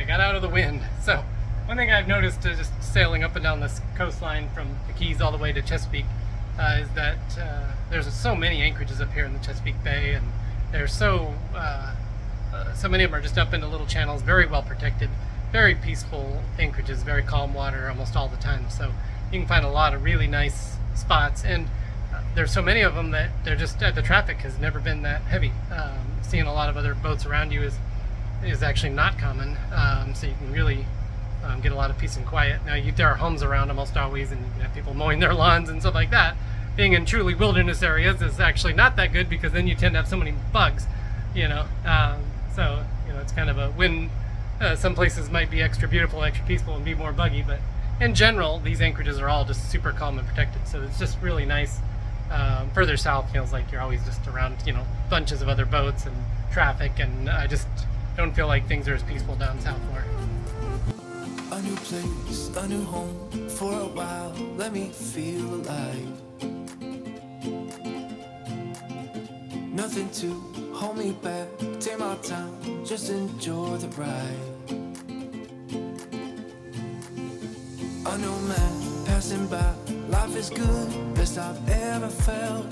Okay, got out of the wind. So, one thing I've noticed just sailing up and down this coastline from the Keys all the way to Chesapeake is that there's so many anchorages up here in the Chesapeake Bay, and there's so many of them are just up into little channels, very well protected, very peaceful anchorages, very calm water almost all the time. So you can find a lot of really nice spots, and there's so many of them that they're just the traffic has never been that heavy. Seeing a lot of other boats around you is actually not common, so you can really get a lot of peace and quiet. Now there are homes around almost always, and you can have people mowing their lawns and stuff like that. Being in truly wilderness areas is actually not that good, because then you tend to have so many bugs, you know. So you know, it's kind of a win. Some places might be extra beautiful, extra peaceful, and be more buggy, but in general, these anchorages are all just super calm and protected. So it's just really nice. Further south feels like you're always just around, you know, bunches of other boats and traffic, and I just don't feel like things are as peaceful down south more. A new place, a new home, for a while, let me feel alive. Nothing to hold me back, take my time, just enjoy the ride. A new man passing by, life is good, best I've ever felt.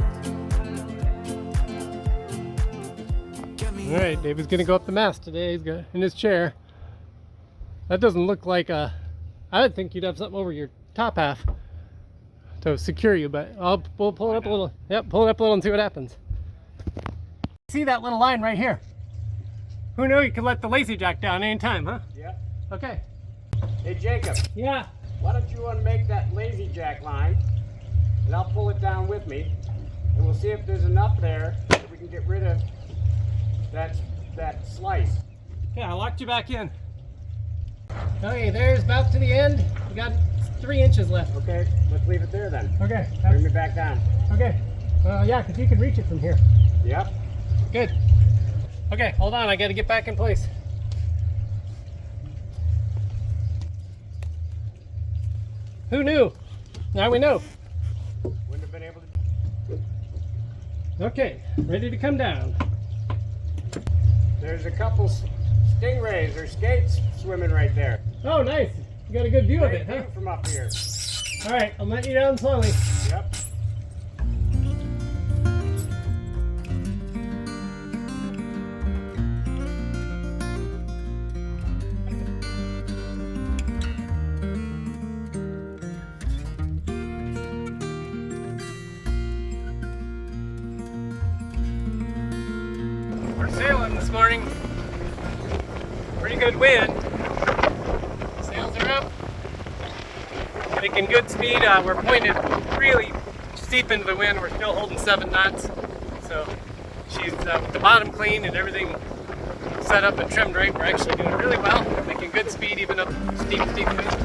All right, David's gonna go up the mast today. He's got in his chair. That doesn't look like a. I would think you'd have something over your top half to secure you, but we'll pull it up a little. Yep, pull it up a little and see what happens. See that little line right here? Who knew you could let the lazy jack down anytime, huh? Yeah. Okay. Hey Jacob, Yeah. why don't you unmake that lazy jack line, and I'll pull it down with me, and we'll see if there's enough there that we can get rid of that slice. Okay, I locked you back in. Okay, there's about to the end. We got 3 inches left. Okay, let's leave it there then. Okay. Bring me back down. Okay. Yeah, because you can reach it from here. Yep. Good. Okay, hold on. I got to get back in place. Who knew? Now we know. Wouldn't have been able to. Okay, ready to come down. There's a couple stingrays or skates swimming right there. Oh, nice. You got a good view of Great it, huh? view from up here. All right, I'll let you down slowly. Yep. We're sailing this morning. Pretty good wind. Sails are up. Making good speed. We're pointed really steep into the wind. We're still holding 7 knots. So she's with the bottom clean and everything set up and trimmed right. We're actually doing really well. Making good speed even up steep wind.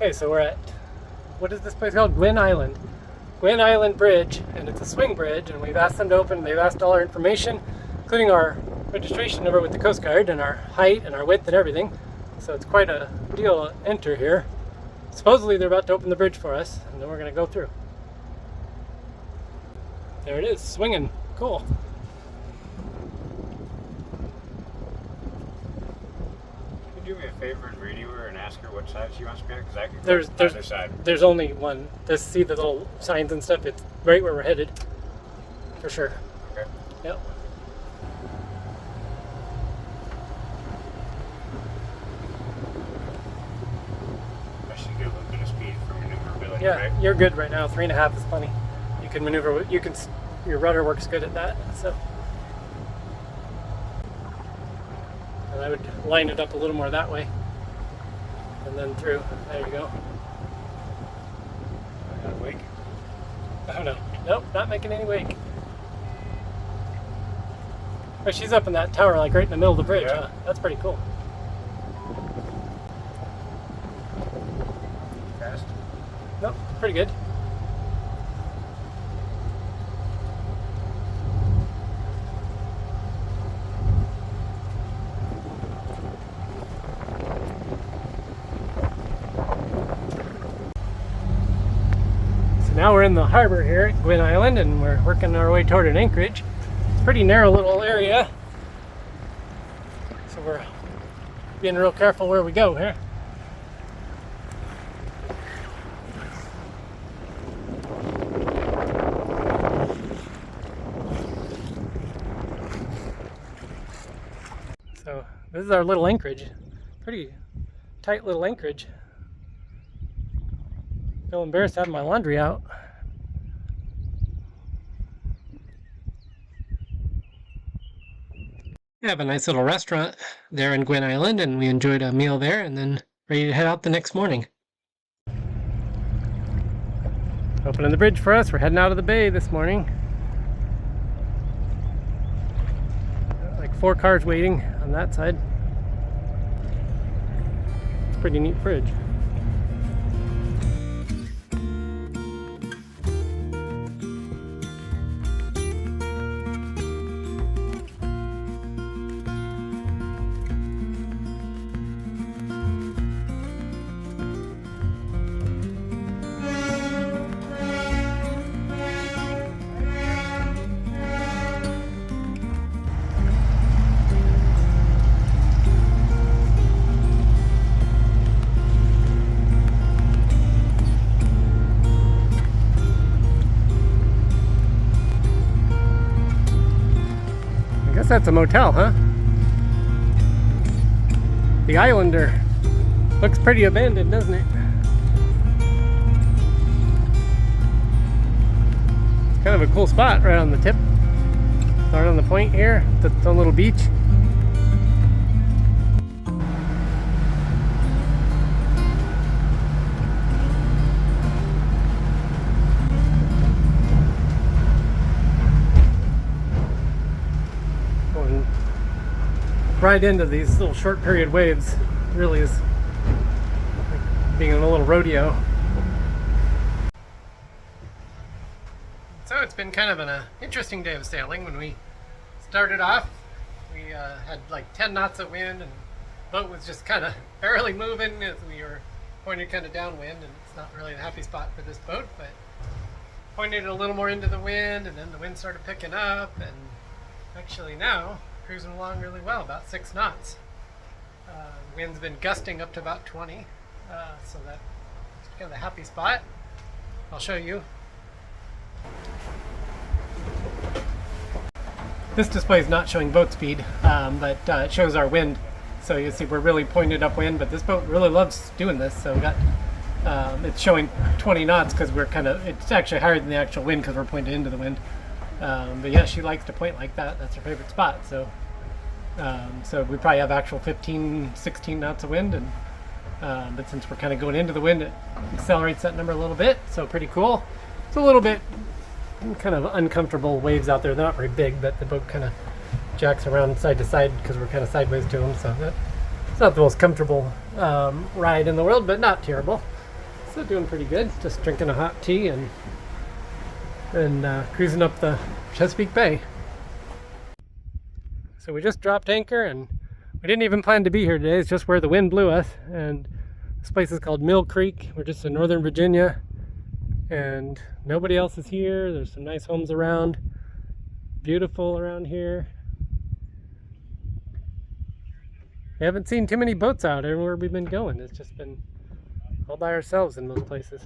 Okay, so we're at, what is this place called? Gwyn Island. Gwyn Island Bridge, and it's a swing bridge, and we've asked them to open. They've asked all our information, including our registration number with the Coast Guard, and our height and our width and everything. So it's quite a deal to enter here. Supposedly they're about to open the bridge for us, and then we're going to go through. There it is, swinging. Cool. Do me a favor and radio her and ask her what side she wants to be on, because I can There's go either side. There's only one. Just see the little signs and stuff. It's right where we're headed, for sure. Okay. Yep. I should get a little bit of speed for maneuverability, Yeah, right? you're good right now. 3.5 is plenty. You can maneuver. You can. Your rudder works good at that. So. And I would line it up a little more that way, and then through. There you go. I got a wake. Oh no. Nope, not making any wake. But she's up in that tower, like right in the middle of the bridge. Yeah. Huh? That's pretty cool. Fast. Nope, pretty good. now we're in the harbor here at Gwyn Island, and we're working our way toward an Anchorage. It's a pretty narrow little area, so we're being real careful where we go here. So this is our little Anchorage. Pretty tight little Anchorage. Feel embarrassed having my laundry out. We have a nice little restaurant there in Gwyn Island, and we enjoyed a meal there and then ready to head out the next morning. Opening the bridge for us. We're heading out of the bay this morning. Like 4 cars waiting on that side. It's a pretty neat bridge. That's a motel, huh? The Islander looks pretty abandoned, doesn't it? It's kind of a cool spot right on the tip, right on the point here. It's its own little beach. Right into these little short period waves really is like being in a little rodeo. So it's been kind of an interesting day of sailing. When we started off, we had like 10 knots of wind, and the boat was just kind of barely moving as we were pointed kind of downwind, and it's not really a happy spot for this boat, but pointed a little more into the wind, and then the wind started picking up, and actually now cruising along really well, about 6 knots. The wind's been gusting up to about 20, so that's kind of a happy spot. I'll show you. This display is not showing boat speed, but it shows our wind. So you see we're really pointed upwind, but this boat really loves doing this. So we got it's showing 20 knots because we're it's actually higher than the actual wind because we're pointed into the wind. But yeah, she likes to point like that. That's her favorite spot. So so we probably have actual 15, 16 knots of wind, and but since we're kind of going into the wind, it accelerates that number a little bit. So pretty cool. It's a little bit kind of uncomfortable waves out there. They're not very big, but the boat kind of jacks around side to side because we're kind of sideways to them. So it's not the most comfortable ride in the world, but not terrible. So doing pretty good. Just drinking a hot tea and cruising up the Chesapeake Bay. So we just dropped anchor, and we didn't even plan to be here today. It's just where the wind blew us. And this place is called Mill Creek. We're just in northern Virginia, and nobody else is here. There's some nice homes around. Beautiful around here. We haven't seen too many boats out everywhere we've been going. It's just been all by ourselves in most places.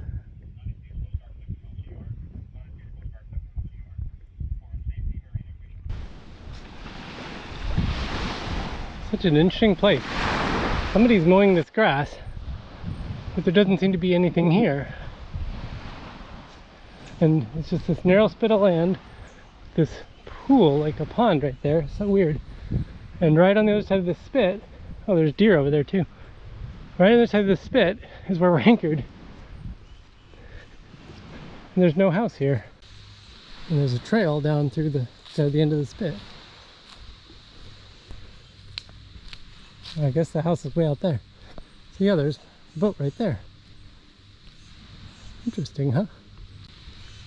Such an interesting place. Somebody's mowing this grass, but there doesn't seem to be anything here. And it's just this narrow spit of land, this pool, like a pond right there. So weird. And right on the other side of this spit, oh, there's deer over there too. Right on the other side of this spit is where we're anchored. And there's no house here. And there's a trail down through the end of the spit. I guess the house is way out there. So yeah, there's a boat right there. Interesting, huh?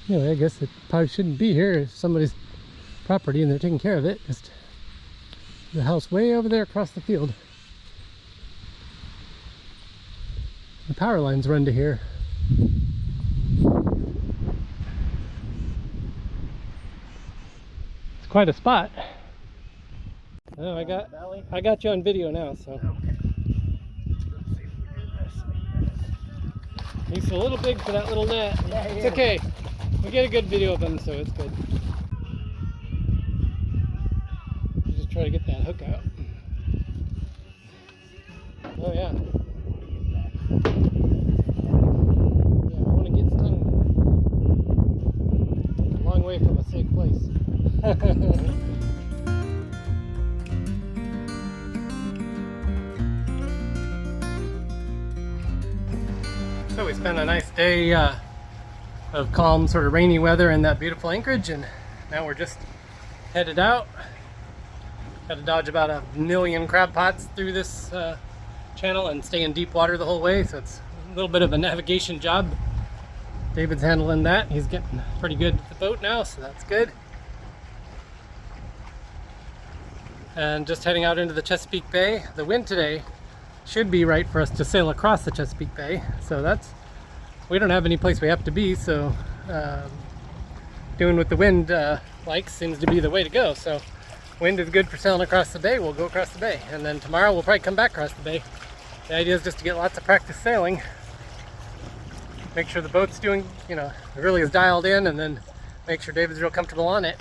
Anyway, I guess it probably shouldn't be here. It's somebody's property and they're taking care of it. Just the house way over there across the field. The power lines run to here. quite a spot. Oh, I got you on video now, so. He's a little big for that little net. Yeah, it's okay. We get a good video of him, so it's good. Just try to get that hook out. Oh yeah. Yeah, I want to get stung. A long way from a safe place. So we spent a nice day of calm, sort of rainy weather in that beautiful Anchorage, and now we're just headed out. Got to dodge about 1 million crab pots through this channel and stay in deep water the whole way, so it's a little bit of a navigation job. David's handling that. He's getting pretty good with the boat now, so that's good. And just heading out into the Chesapeake Bay. The wind today should be right for us to sail across the Chesapeake Bay, so we don't have any place we have to be, so doing what the wind likes seems to be the way to go. So wind is good for sailing across the bay. We'll go across the bay, and then tomorrow we'll probably come back across the bay. The idea is just to get lots of practice sailing, make sure the boat's doing, really is dialed in, and then make sure David's real comfortable on it.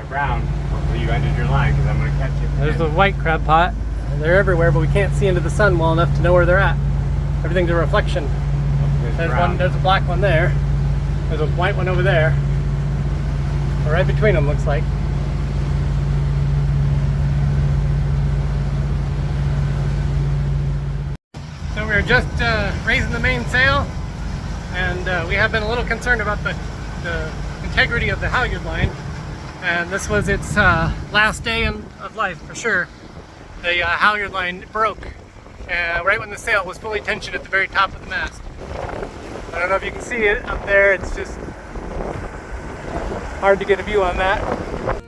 Brown. Hopefully you ended your line, because I'm going to catch you. There's a white crab pot. They're everywhere, but we can't see into the sun well enough to know where they're at. Everything's a reflection. There's a black one there. There's a white one over there. Right between them, looks like. So we were just raising the mainsail, and we have been a little concerned about the integrity of the halyard line. And this was its last day of life for sure. The halyard line broke right when the sail was fully tensioned at the very top of the mast. I don't know if you can see it up there. It's just hard to get a view on that.